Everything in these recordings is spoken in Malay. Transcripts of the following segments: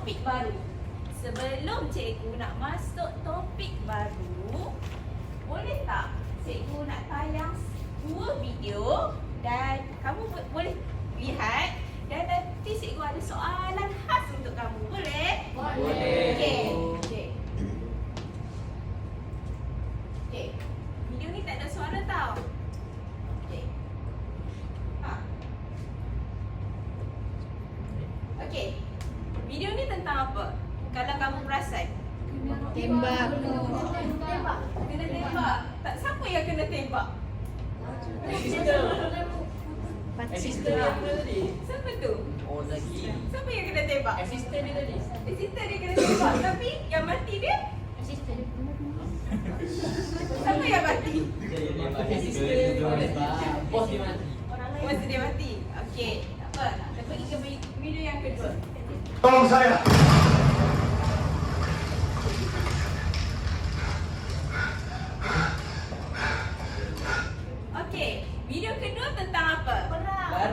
topik baru. Sebelum cikgu nak masuk topik baru, boleh tak cikgu nak tayang 2 video dan kamu boleh lihat dan nanti cikgu ada soalan khas untuk kamu. Boleh? Boleh. Okey. Video ni tak ada suara tau. Okey. Okey. Video ni tentang apa? Kalau kamu perasan. Tembak. Kena tembak. Tak, siapa yang kena tembak? Assistant dia tadi. Siapa tu? Oh lagi. Siapa yang kena tembak? Assistant dia tadi. Assistant dia kena tembak. Tapi yang mati dia? Siapa yang mati? Assistant dia. Bos dia mati. Masa dia mati. Okey. Tak apa. Kita pergi ke video yang kedua. Tolong saya. Okey. Video kedua tentang apa? Perang.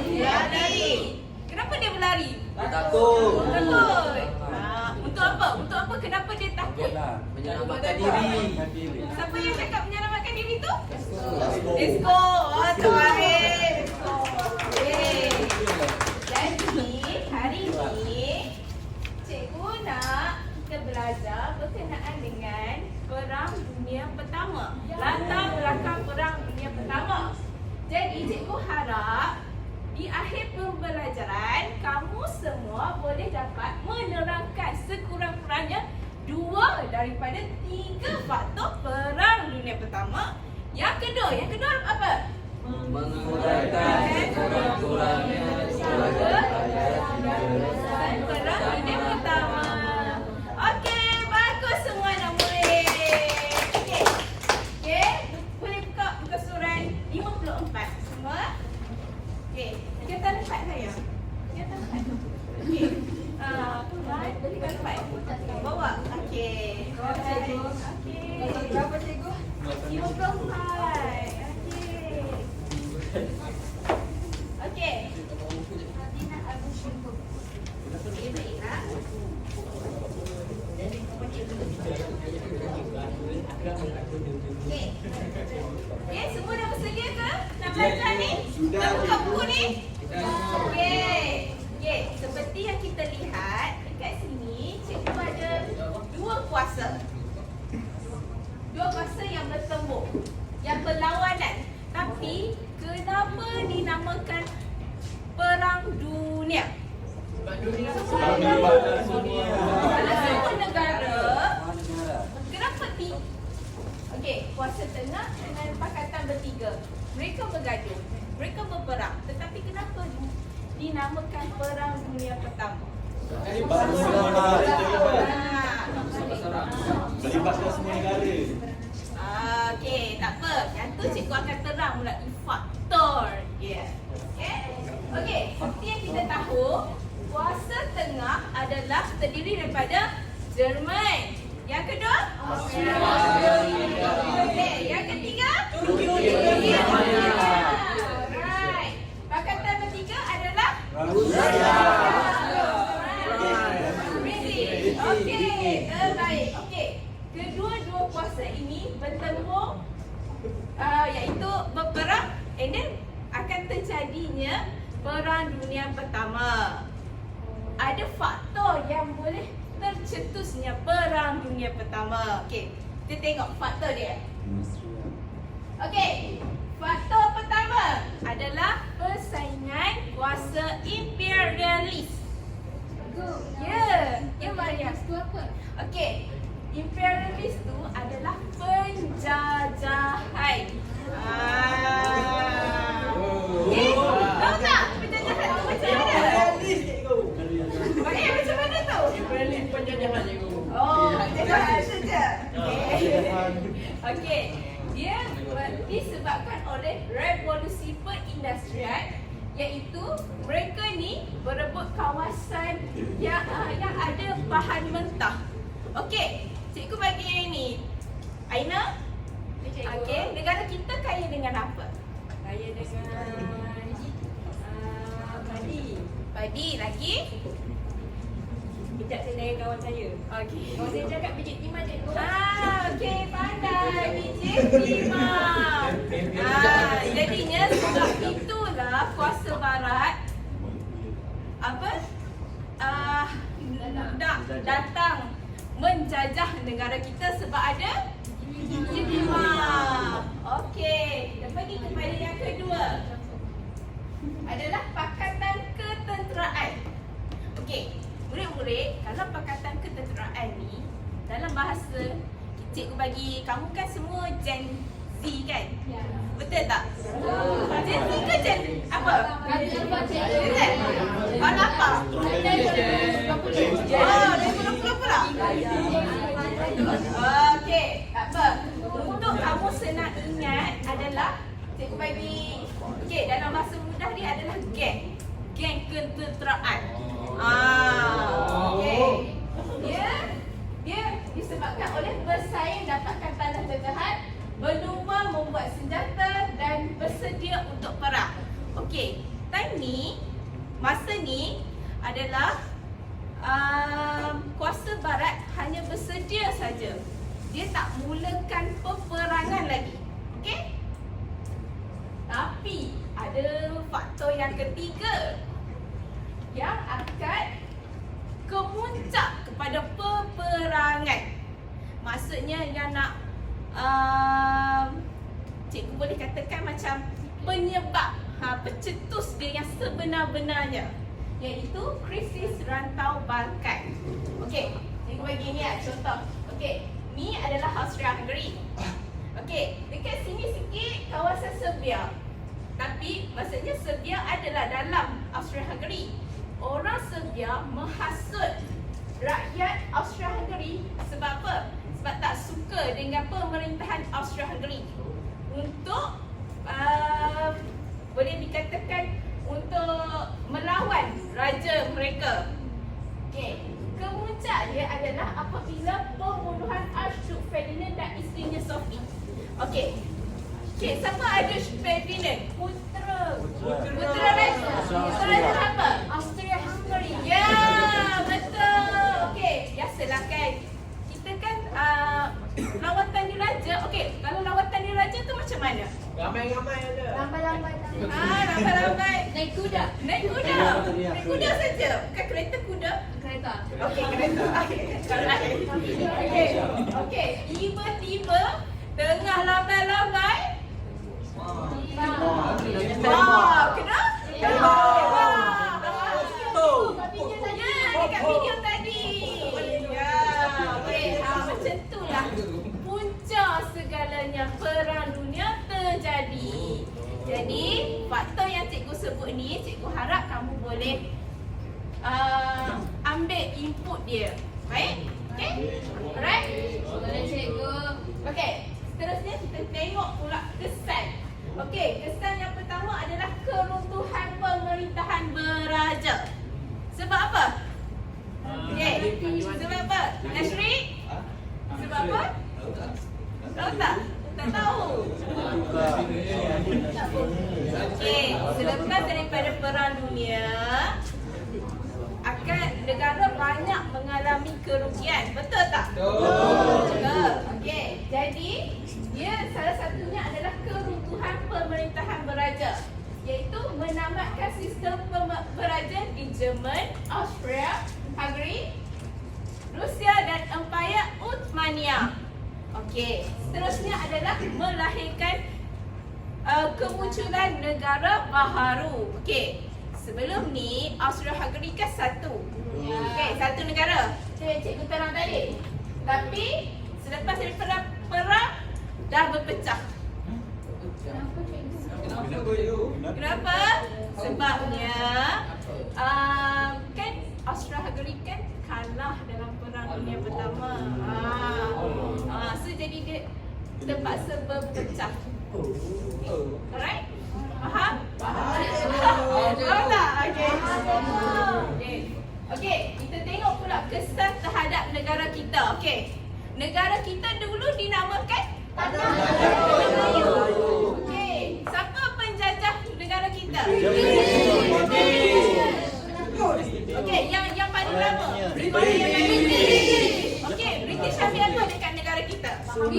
Berlari. Kenapa dia berlari? Takut. Takut. Untuk apa? Untuk apa? Kenapa dia takut? Menyelamatkan diri. Siapa yang cakap menyelamatkan diri tu? Let's Disco. Oh, terbaik. Disco. Okay. Jadi, hari ini cikgu nak kita belajar berkenaan dengan Perang Dunia Pertama. Latar belakang Perang Dunia Pertama. Jadi, cikgu harap di akhir pembelajaran kamu semua boleh dapat menerangkan sekurang-kurangnya 2 daripada 3 faktor Perang Dunia Pertama. Yang kedua apa? Menguraikan sekurang-kurangnya Perang Dunia Pertama. Okey, bagus semua nak murid. Okey, boleh buka surat 54 semua. Okey, kita lihat saya. Kita lihat. Okey. Kita lihat. Bawa. Okey. Okey. Berapa cikgu? 54. Okey. Okey, baiklah. Okey. Okey, semua dah bersedia ke? Nak belajar ni? Nak buka buku ni? Okey. Okey, seperti yang kita lihat dekat sini, cikgu ada 2 kuasa. 2 kuasa yang bertembung, yang berlawanan. Tapi kenapa dinamakan Perang Dunia? Semua negara. Kenapa okey, kuasa tengah dengan Pakatan Bertiga. Mereka bergaduh, mereka berperang. Tetapi kenapa dinamakan Perang Dunia Pertama? Melibatkan semua negara. Okey, tak apa. Yang tu cikgu akan terang mulai faktor. Ya. Okey, seperti yang kita tahu, kuasa tengah adalah terdiri daripada Jerman. Yang kedua? Okey, yang ketiga? Rusia. Right. Pakatan Bertiga adalah Rusia. Okey, baik. Okey. Kedua-dua kuasa ini bertembung iaitu berperang, and then akan terjadinya Perang Dunia Pertama. Ada faktor yang boleh tercetusnya Perang Dunia Pertama. Okey, kita tengok faktor dia. Okey, faktor pertama adalah persaingan kuasa imperialis. Ya, Maria. Okey, imperialis tu adalah penjajahan. Okey, tahu tak penjajahan tu macam mana? Macam mana tu? penjajahan cikgu. Oh, penjajahan saja. Okey, dia disebabkan oleh revolusi perindustrian, iaitu mereka ni berebut kawasan yang ada bahan mentah. Okey, cikgu bagi yang ni. Aina? Okey, negara kita kaya dengan apa? Kaya dengan padi. Padi lagi? kawan saya. Okey. Kalau saya cakap biji timah cikgu. Okey, pandai biji timah. Jadinya sebab itulah kuasa barat apa? Nak datang menjajah negara kita sebab ada biji timah. Okey, kita pergi kepada yang kedua. Adalah Pakatan Ketenteraan. Okey, murid-murid, kalau Pakatan Ketenteraan ni dalam bahasa cikgu bagi kamu kan semua Gen Z kan? Ya. Betul tak? Gen Z ke Gen apa? Gen Z? Warna apa? Oh, 2020 pula? Okey, tak apa. Untuk kamu senang ingat adalah cikgu bagi dalam bahasa mudah dia adalah geng ketenteraan. Okey. Dia disebabkan oleh bersaing dapatkan tanah terdekat, berlumba membuat senjata dan bersedia untuk perang. Okey, masa ni adalah kuasa barat hanya bersedia saja. Dia tak mulakan peperangan lagi. Okey? Tapi ada faktor yang ketiga yang akan kemuncak kepada peperangan. Maksudnya yang nak cikgu boleh katakan macam penyebab pencetus dia yang sebenar-benarnya, iaitu krisis rantau Balkan. Okey, cikgu bagi ni contoh. Okey, ni adalah Austria-Hungary. Okey, dekat sini sikit kawasan Serbia. Tapi maksudnya Serbia adalah dalam Austria-Hungary. Orang Serbia menghasut rakyat Austria-Hungary sebab apa? Sebab tak suka dengan pemerintahan Austria-Hungary. Untuk boleh dikatakan untuk melawan raja mereka. Okey, kemuncak dia adalah apabila pembunuhan Archduke Ferdinand dan isterinya Sophie. Okey, siapa Archduke Ferdinand? Putera raja apa? Austria-Hungary. Ya, betul. Okey, biasalah kan. Kita kan lawatan diraja. Okey, kalau lawatan diraja tu macam mana? Ramai-ramai ada. Lambai-lambai. Ramai-ramai. Naik kuda. Naik kuda. Naik kuda saja. Bukan kereta kuda. Kereta. Okey, kereta. Okey. Tiba-tiba tengah lambai-lambai. Kena? Dekat video tadi. Ya, macam itulah punca segalanya perang dunia terjadi. Jadi, faktor yang cikgu sebut ni, cikgu harap kamu boleh ambil input dia. Baik? Okey? Alright? Boleh cikgu. Okey, seterusnya kita tengok pula kesan. Okey, kesan yang pertama adalah keruntuhan pemerintahan beraja. Sebab apa? Okey, sebab apa? Nasri? Sebab apa? Tahu tak? Tak tahu. Okey, selepas daripada Perang Dunia, akan negara banyak mengalami kerugian. Betul tak? Betul. Okey, jadi dia salah satunya adalah keruntuhan pemerintahan beraja, iaitu menamatkan sistem beraja di Jerman, Austria, Hungary, Rusia dan Empayar Uthmania. Okey, seterusnya adalah melahirkan kemunculan negara baharu. Okey, sebelum ni Austria-Hungary kan satu. Okey, satu negara. Cikgu terang tadi. Tapi selepas daripada perang dah berpecah. Kenapa? Sebabnya kan Austria-Hungary kan kalah dalam Perang Dunia Pertama. So jadi dia terpaksa berpecah. Alright? Faham? Faham tak? Okay. Okay, kita tengok pula kesan terhadap negara kita. Okay. Negara kita dulu dinamakan Tanah Melayu. Okay. Siapa penjajah negara kita? Okay, yang paling lama. Yang paling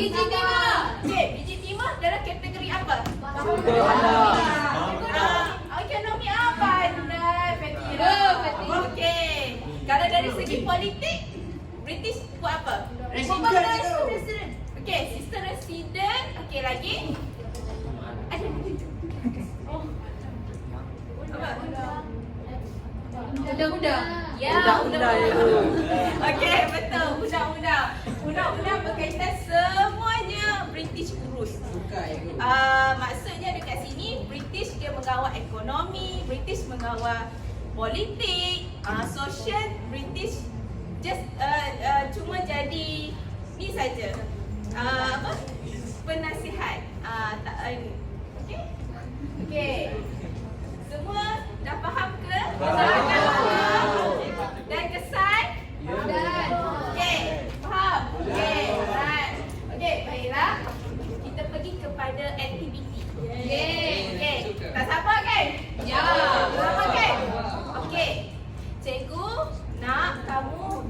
biji timah. Okey, biji timah dalam kategori apa? Ekonomi apa? Pandai, Fatira. Okey. Kalau dari segi politik, British buat apa? Resident. Okey, sister resident. Okey, lagi? Ada lagi? Oh. Apa? Undang-undang. Ya, undang-undang. Okey, betul. Undang-undang. Undang-undang berkaitan semuanya British urus. Maksudnya dekat sini British dia mengawal ekonomi, British mengawal politik, sosial. British just cuma jadi ni saja. Apa? Penasihat. Okey? Okey. Semua dah faham ke? Dan kesan? Dan. Okey, faham? Okey, alright. Okey, baiklah. Kita pergi kepada aktiviti. Okey. Tak sabar kan? Ya. Tak sabar kan? Okey. Cikgu nak kamu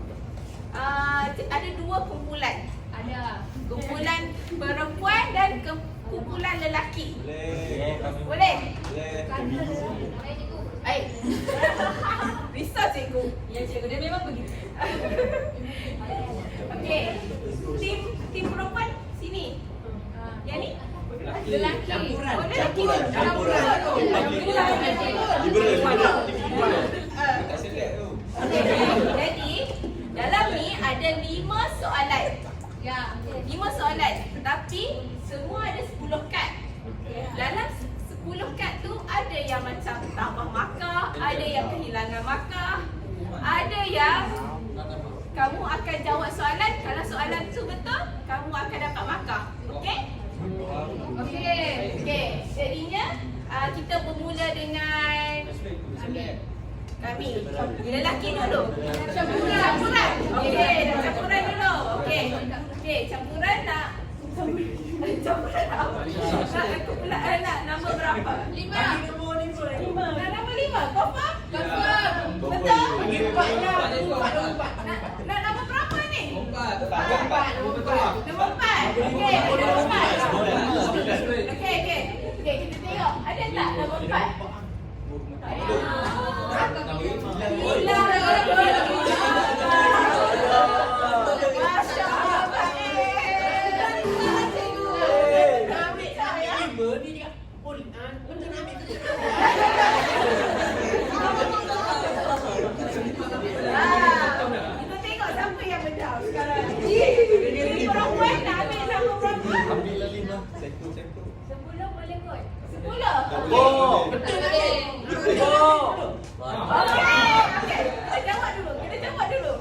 ada dua kumpulan. Ada. Kumpulan perempuan dan kumpulan lelaki. Boleh. Boleh? Boleh cikgu. Baik. Risau cikgu. Ya cikgu, dia memang begitu. Okey. Tim perempuan sini. Yang ni? Lelaki. Campuran. Oh, lelaki. Campuran. Liberal. Okey. Jadi, dalam ni ada 5 soalan. Ya. 5 soalan. Tetapi semua ada 10 kad. Dalam 10 kad tu ada yang macam tambah markah, ada yang kehilangan markah, ada yang kamu akan jawab soalan. Kalau soalan tu betul, kamu akan dapat markah. Okey? Okey. Okey. Jadinya kita bermula dengan kami. Lelaki dulu. Campuran. Okey, campuran dulu. Okey. Okey, campuran nak campuran apa? Nak nombor berapa? 5. Nak nombor 5. Confirm? Confirm. Betul? Empat. Nak nombor berapa ni? Empat. Nombor 4. Okey, nombor 4. Okey, okey. Okey, kita tengok. Ada tak nombor 4? Masya Allah, kita tengok siapa yang benar sekarang. Ini perempuan nak ambil nombor berapa? Ambillah 5. 10 boleh kot. 10? Betul. Okey. Kita jawab dulu.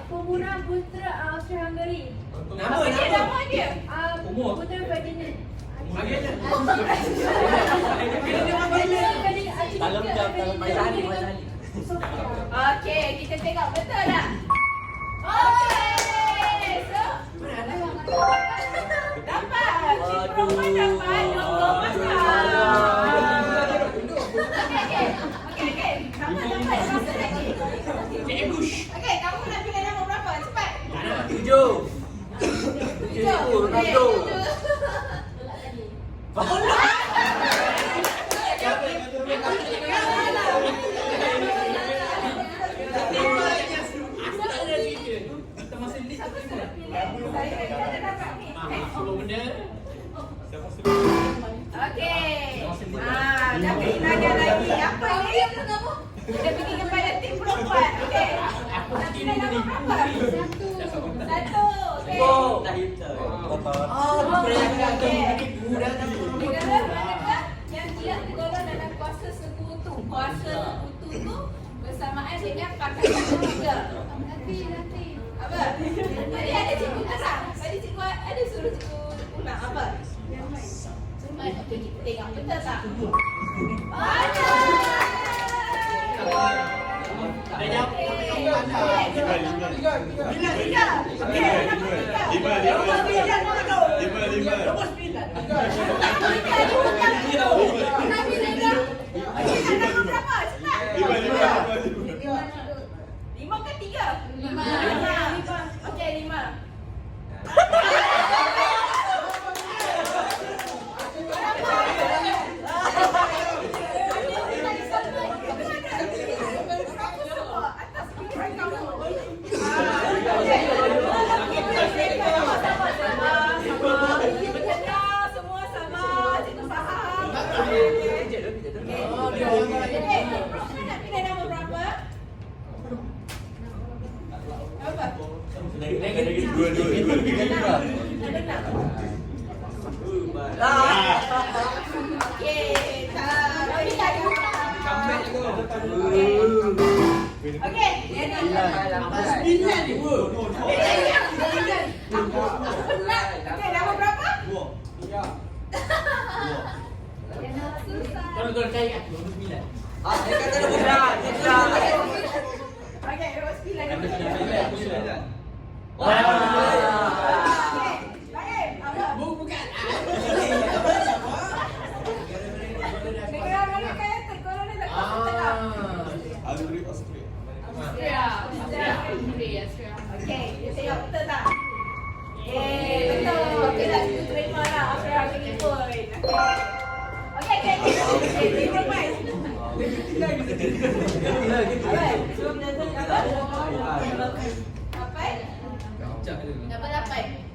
Pemuda Putera Austria-Hungary. Apa dia nama dia? Umur. Putera Ferdinand. Dalam jam Maizali. Okey, kita tengok betul tak? Okey. So, dapat. Si perempuan dapat nombor masal. Okey. Dapat. Masa lagi. Okey, kamu nak pilih nombor berapa? Cepat. 7. 7. Ronaldo. Okey. Dah kehilangan lagi. Apa ni? Kita pergi kepada tim perempuan. Okey. Nak pilih nombor berapa? 1. Okey. Negara yang dia tergolong dalam kuasa sekutu. Kuasa sekutu tu bersamaan dengan pakatan ketiga. Nanti. Apa? Tadi ada cikgu terang. Tadi cikgu ada suruh cikgu ulang apa? Okey, kita tengok betul tak? Ada. Tiga. Okey, nombor 5. Okey, 5. renang. Ah. Okey, tapi tak ada. Comeback tu. Okey, jadi Sembilan ni pun. okey, nama berapa? Ya. Susah. Kalau cari kat 29. Ah, dia kata dia berat. Okey, nombor 9. Ah. Okey, baik. Apa? Bukan. Negara mana kaya terkorona dalam setengah? Okey, dia tengok betul tak? Betul. Okey, dah kita terima lah Austria Hungary pun. Okey, terima kasih. Alright, sebelum menonton apa? Apa? Dapat 8.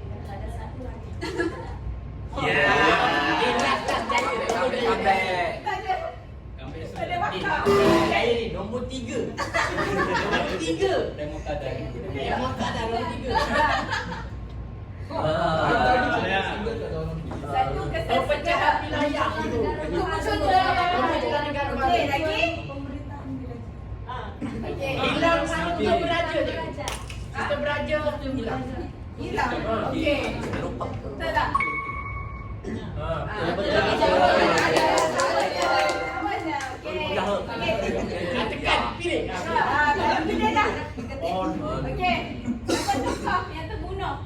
Comeback. Tak ada. Ada waktu. Saya ni nombor 3. Nombor 3. Demo kadang. Demo kadang nombor 3. Satu kesan sejarah. wilayah itu. Okey, lagi? Hilang sistem beraja je. Sistem beraja tu hilang. Hilang. Okey. Betul tak? Tekan pilih. Pilih dah. Okey. Siapa tokoh yang terbunuh?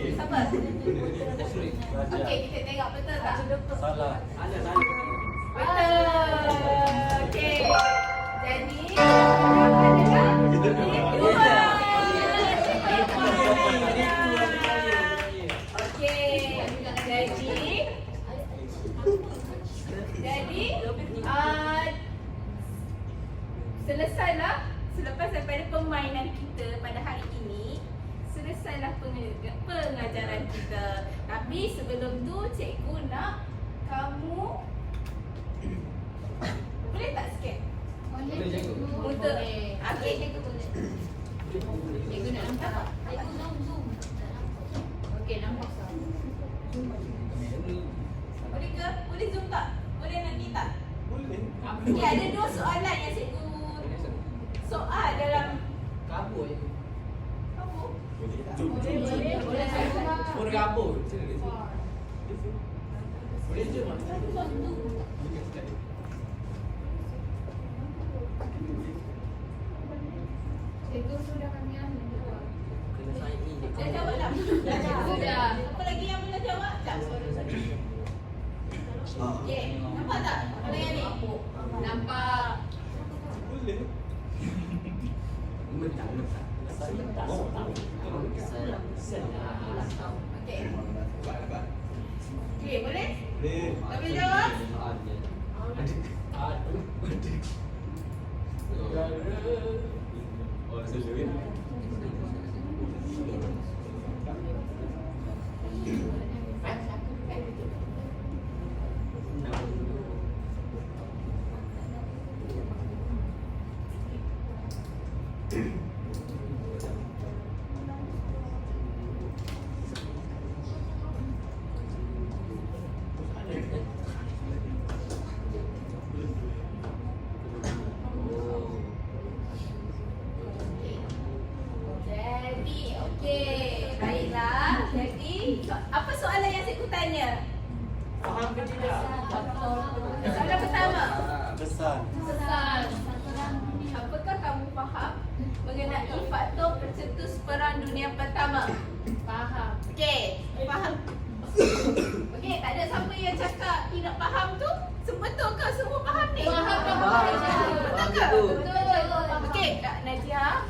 Siapa? Okey, kita tengok betul tak? Salah. Betul. Okey. Jadi, adakah? Dua. Okey. Jadi, selesailah selepas daripada permainan kita pada hari ini, selesailah pengajaran kita. Tapi sebelum tu cikgu nak kamu boleh tak sikit? Boleh, cikgu. Untuk okey, cikgu boleh. Cikgu nak nampak tak? Cikgu zoom. Okey, nampak tak? Boleh ke? Boleh zoom tak? Boleh nanti tak? Boleh. Okey, ada 2 soalan yang cikgu soal dalam Kabur je. kamu. Boleh. Suruh kabur. Boleh je mas. Cikgu sudah kami ambil. Dah jawab tak? Dah jawab. Sudah. Apa lagi yang belum jawab? Tak. Okey, nampak tak? Apa yang ni? Nampak. Boleh. Okey. Okey, boleh? Boleh. Tak boleh jawab? Oh, saya Jadi, okey. Baiklah. Jadi, apa soalan yang cikgu tanya? Faham ke tidak? Soalan pertama. besar. Sesal. Apakah kamu faham mengenai faktor pencetus Perang Dunia Pertama? Faham. Okey, faham. Okey, tak ada siapa yang cakap tidak faham tu. Betul ke semua faham ni? Faham. Betul ke? Betul. Okey, Kak Najia.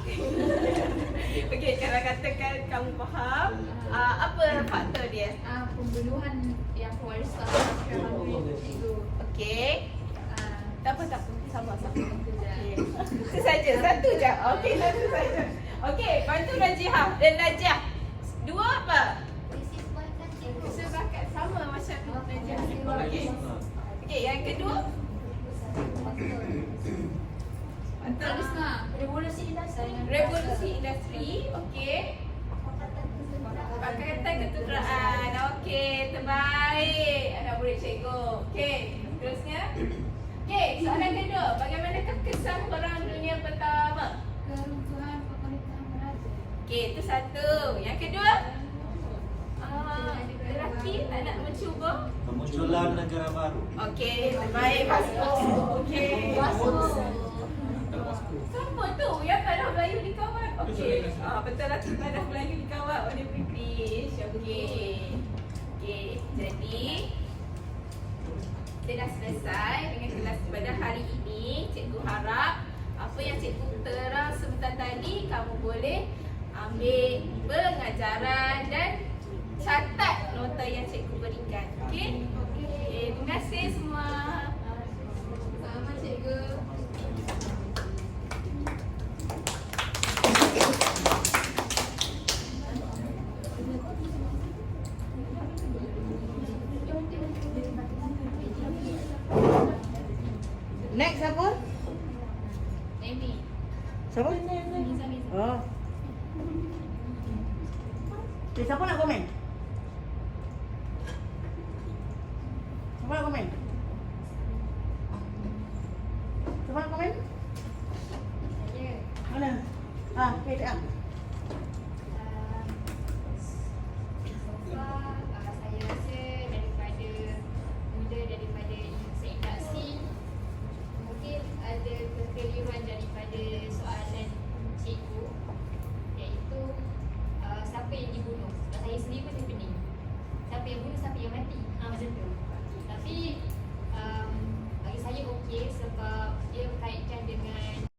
Okey, kalau katakan kamu faham, apa faktor dia? Pembunuhan yang pewariskan cikgu. Okey. Tak apa. Sabar. Itu je. Itu saja, satu je. Okey, satu saja. Okey, bantu Najiah dan Najah. Dua apa? Isi bakat sama macam Najiah. Okey. Okey, yang kedua. Mantap. Bagus nak. Revolusi industri. Revolusi industri. Okey. Pakatan ketuteraan. Okey, terbaik. Anak murid cikgu. Okey, terusnya. Okey, soalan kedua. Bagaimanakah kesan Perang Dunia Pertama? Keruntuhan pemerintahan merata. Okey, itu satu. Yang kedua? Lelaki tak nak mencuba. Kemunculan negara baru. Okey, terbaik Vasco. Okey. Siapa tu yang tanah Melayu dikawal? Okey. Betul lah tanah Melayu dikawal oleh British. Okey. Okey, jadi kita dah selesai dengan kelas pada hari ini. Cikgu harap apa yang cikgu terang sebentar tadi kamu boleh ambil pengajaran dan catat nota yang cikgu berikan. Okey? Okey, terima kasih semua. Sama cikgu. Next siapa? Amy. Siapa? Liza. Oh. Okay, siapa nak komen? Siapa nak komen? Siapa nak komen? Saya. Mana? Okay, tak. Saya rasa daripada introduksi mungkin ada kekeliruan daripada soalan cikgu, iaitu siapa yang dibunuh. Sebab saya sendiri pun saya pening. Siapa yang bunuh, siapa yang mati, macam tu. Tapi bagi saya okey sebab dia berkaitan dengan